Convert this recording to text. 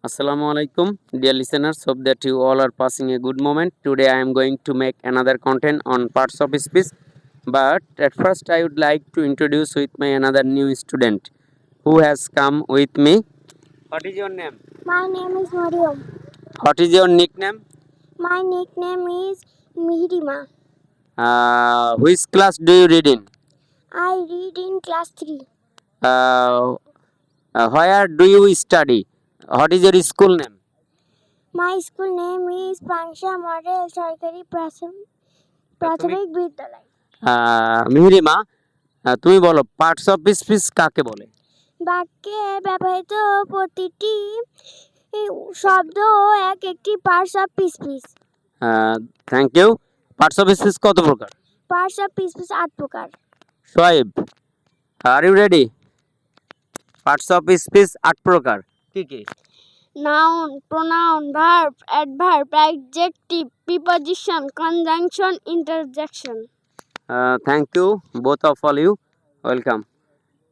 Assalamu alaikum, dear listeners. Hope that you all are passing a good moment. Today I am going to make another content on parts of speech. But at first, I would like to introduce with my another new student who has come with me. What is your name? My name is Mariam. What is your nickname? My nickname is Mihirima. Which class do you read in? I read in class 3. Uh, where do you study? What is your school name? My school name is Pangsha Model Sarkari প্রাথমিক বিদ্যালয়। মিহিরিমা, তুমি বলো parts of speech কাকে বলে? বাক্যে ব্যবহৃত প্রতিটি শব্দ এক একটি parts of speech. Thank you. Parts of speech কত প্রকার? পার্টস অফ স্পিচ 8 প্রকার। Shoaib, are you ready? Parts of speech 8 প্রকার কি কি? Noun, pronoun, verb, adverb, adjective, preposition, conjunction, interjection. Thank you both of all you. Welcome.